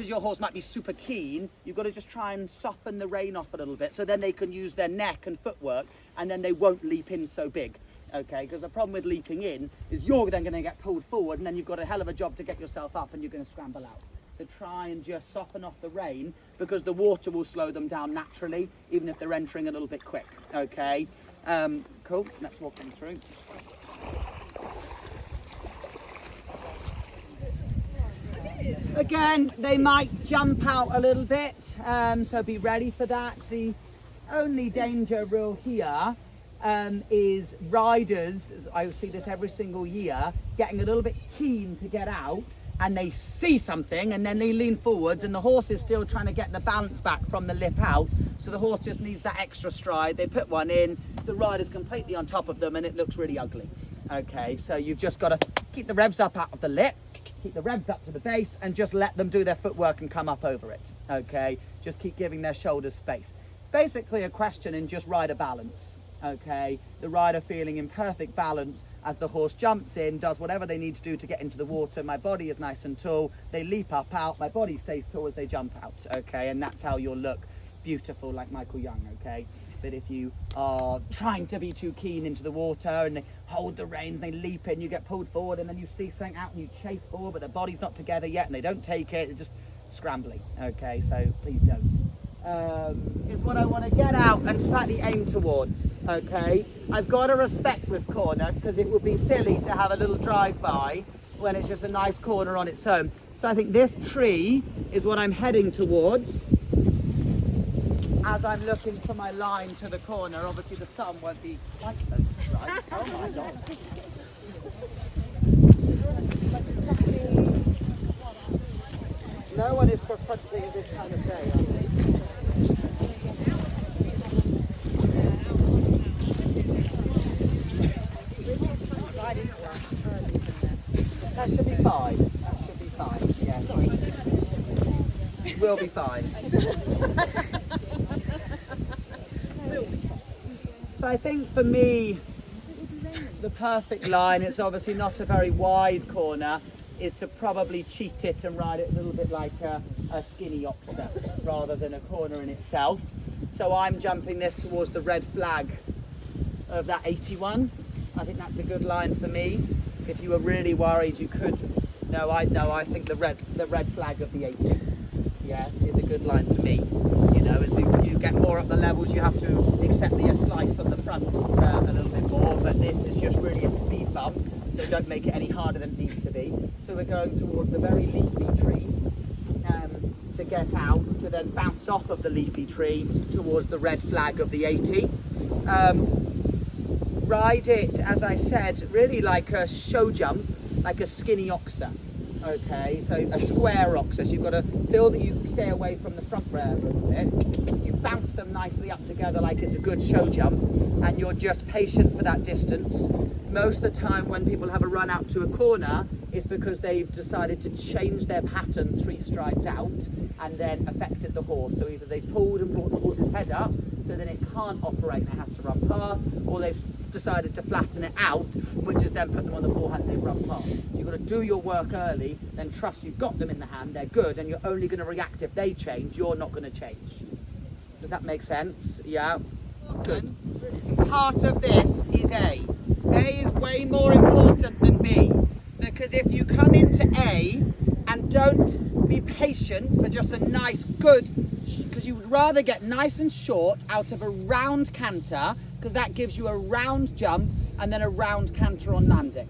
your horse might be super keen, you've got to just try and soften the rein off a little bit, so then they can use their neck and footwork, and then they won't leap in so big. Okay, because the problem with leaping in is you're then going to get pulled forward, and then you've got a hell of a job to get yourself up, and you're going to scramble out. So try and just soften off the rein, because the water will slow them down naturally, even if they're entering a little bit quick. Okay, cool. Let's walk them through. Again, they might jump out a little bit, so be ready for that. The only danger rule here is riders, I see this every single year, getting a little bit keen to get out, and they see something and then they lean forwards, and the horse is still trying to get the balance back from the lip out, so the horse just needs that extra stride. They put one in, the rider's completely on top of them, and it looks really ugly. Okay, so you've just got to keep the revs up out of the lip, keep the revs up to the base, and just let them do their footwork and come up over it. Okay, just keep giving their shoulders space. It's basically a question in just rider balance. Okay, the rider feeling in perfect balance as the horse jumps in, does whatever they need to do to get into the water. My body is nice and tall, they leap up out, my body stays tall as they jump out. Okay, and that's how you'll look beautiful like Michael Young. Okay, but if you are trying to be too keen into the water and they hold the reins, they leap in, you get pulled forward, and then you see something out and you chase forward, but their body's not together yet and they don't take it, they're just scrambling. Okay, so please don't. Is what I want to get out and slightly aim towards. Okay, I've got to respect this corner, because it would be silly to have a little drive-by when it's just a nice corner on its own. So I think this tree is what I'm heading towards as I'm looking for my line to the corner. Obviously the sun won't be quite so bright. Oh my god. No one is confronting this kind of day, are they? That should be fine. That should be fine. Yeah. Sorry. We'll be fine. So I think for me, the perfect line, it's obviously not a very wide corner, is to probably cheat it and ride it a little bit like a skinny oxer rather than a corner in itself. So I'm jumping this towards the red flag of that 81. I think that's a good line for me. If you were really worried, you could. No, I think the red flag of the 80, yeah, is a good line for me. You know, as you get more up the levels, you have to accept a slice on the front a little bit more, but this is just really a speed bump, so don't make it any harder than it needs to be. So we're going towards the very leafy tree to get out, to then bounce off of the leafy tree towards the red flag of the 80. Ride it, as I said, really like a show jump, like a skinny oxer. Okay, so a square oxer. So you've got to feel that you stay away from the front rail a little bit. You bounce them nicely up together like it's a good show jump, and you're just patient for that distance. Most of the time when people have a run out to a corner, it's because they've decided to change their pattern 3 strides out and then affected the horse. So either they pulled and brought the horse's head up, so then it can't operate and it has to run past, or they've decided to flatten it out, which is then put them on the forehand, they run past. So you've got to do your work early, then trust you've got them in the hand, they're good, and you're only going to react if they change, you're not going to change. Does that make sense? Yeah? Good. Part of this is A. A is way more important than B, because if you come into A and don't be patient for just a nice, good, because you would rather get nice and short out of a round canter, because that gives you a round jump and then a round canter on landing.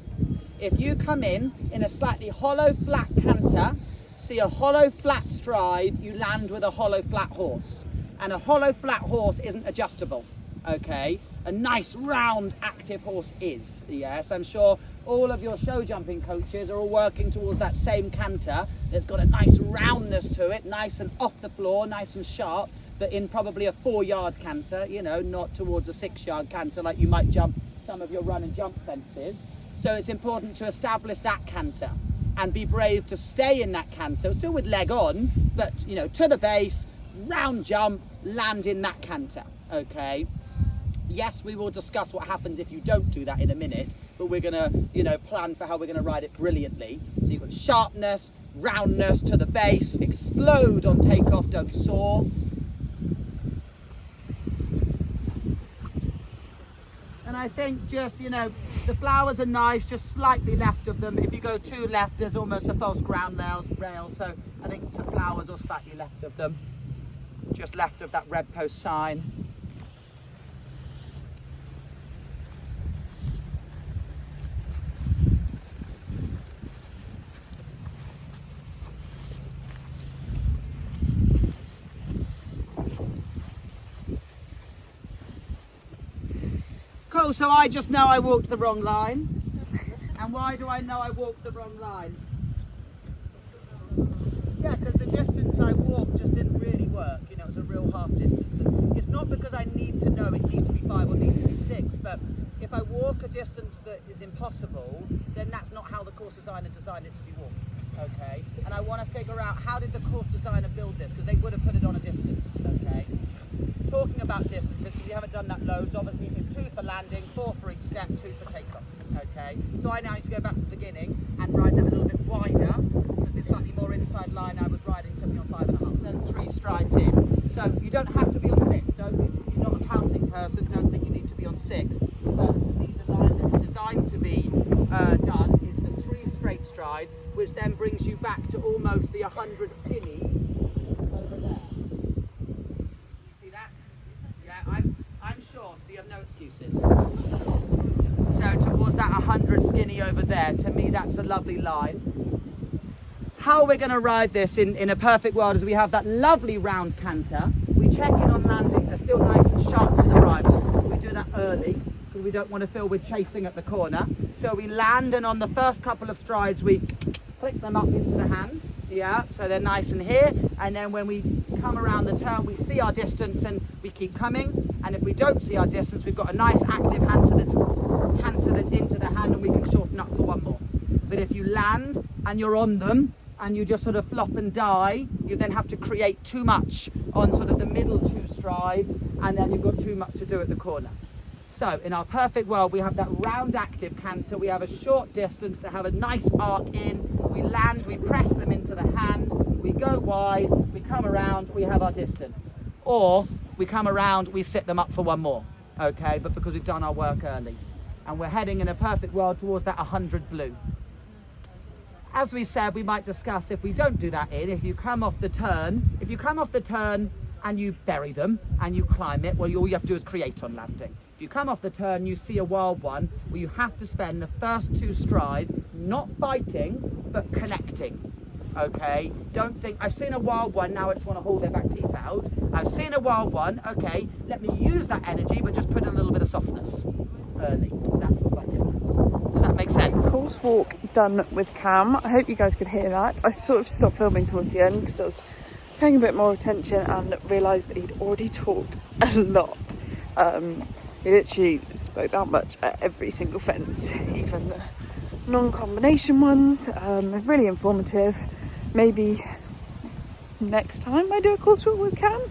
If you come in a slightly hollow flat canter, see a hollow flat stride, you land with a hollow flat horse. And a hollow flat horse isn't adjustable, okay? A nice round active horse is, yes. I'm sure all of your show jumping coaches are all working towards that same canter that's got a nice roundness to it, nice and off the floor, nice and sharp, but in probably a 4-yard canter, you know, not towards a 6-yard canter like you might jump some of your run and jump fences. So it's important to establish that canter and be brave to stay in that canter, still with leg on, but you know, to the base, round jump, land in that canter, okay? Yes, we will discuss what happens if you don't do that in a minute, but we're gonna, you know, plan for how we're gonna ride it brilliantly. So you've got sharpness, roundness to the base, explode on takeoff, don't soar. And I think just, you know, the flowers are nice, just slightly left of them. If you go too left, there's almost a false ground rail, so I think the flowers are slightly left of them. Just left of that red post sign. Cool, so I just know I walked the wrong line. And why do I know I walked the wrong line? Yeah, because the distance I walked just didn't really work. You know, it was a real half distance. And it's not because I need to know it needs to be 5 or needs to be 6, but if I walk a distance that is impossible, then that's not how the course designer designed it to be walked, okay? And I want to figure out, how did the course designer build this? Because they would have put it on a distance, okay? Talking about distances, because you haven't done that loads, obviously it's 2 for landing, 4 for each step, 2 for takeoff, okay? So I now need to go back to the beginning and ride that a little bit wider, because the slightly more inside line I was riding took me on 5.5, then 3 strides in. So you don't have to be on 6, you're not a counting person, don't think you need to be on 6. But the line that's designed to be done is the 3 straight strides, which then brings you back to almost the 100 skinny over there. I'm short, so you have no excuses. So towards that 100 skinny over there, to me that's a lovely line. How we're going to ride this in a perfect world is we have that lovely round canter. We check in on landing, they're still nice and sharp to the rival. We do that early because we don't want to feel we're chasing at the corner. So we land, and on the first couple of strides we click them up into the hand. Yeah, so they're nice and here, and then when we come around the turn we see our distance and we keep coming, and if we don't see our distance we've got a nice active canter that's into the hand, and we can shorten up for 1 more. But if you land and you're on them and you just sort of flop and die, you then have to create too much on sort of the middle 2 strides, and then you've got too much to do at the corner. So in our perfect world we have that round active canter, we have a short distance to have a nice arc in, we land, we press them into the hand, we go wide, we come around, we have our distance. Or we come around, we sit them up for 1 more, okay, but because we've done our work early. And we're heading in a perfect world towards that 100 blue. As we said, we might discuss if we don't do that if you come off the turn, and you bury them and you climb it, well, all you have to do is create on landing. If you come off the turn, you see a wild one, where you have to spend the first 2 strides not biting, but connecting. Okay, don't think, I've seen a wild one, now I just want to hold their back teeth out. I've seen a wild one, okay, let me use that energy, but just put in a little bit of softness early. So that's the slight difference. Does that make sense? Course walk done with Cam. I hope you guys could hear that. I sort of stopped filming towards the end because I was paying a bit more attention and realised that he'd already talked a lot. He literally spoke that much at every single fence, even the non-combination ones. Really informative. Maybe next time I do a course walk with Cam,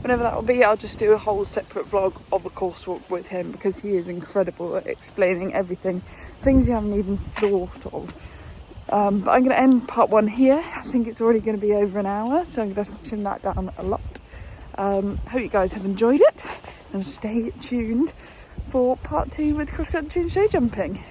whenever that will be, I'll just do a whole separate vlog of the coursework with him, because he is incredible at explaining everything, things you haven't even thought of. But I'm going to end part 1 here. I think it's already going to be over an hour, so I'm going to have to trim that down a lot. Hope you guys have enjoyed it, and stay tuned for part 2 with cross country and show jumping.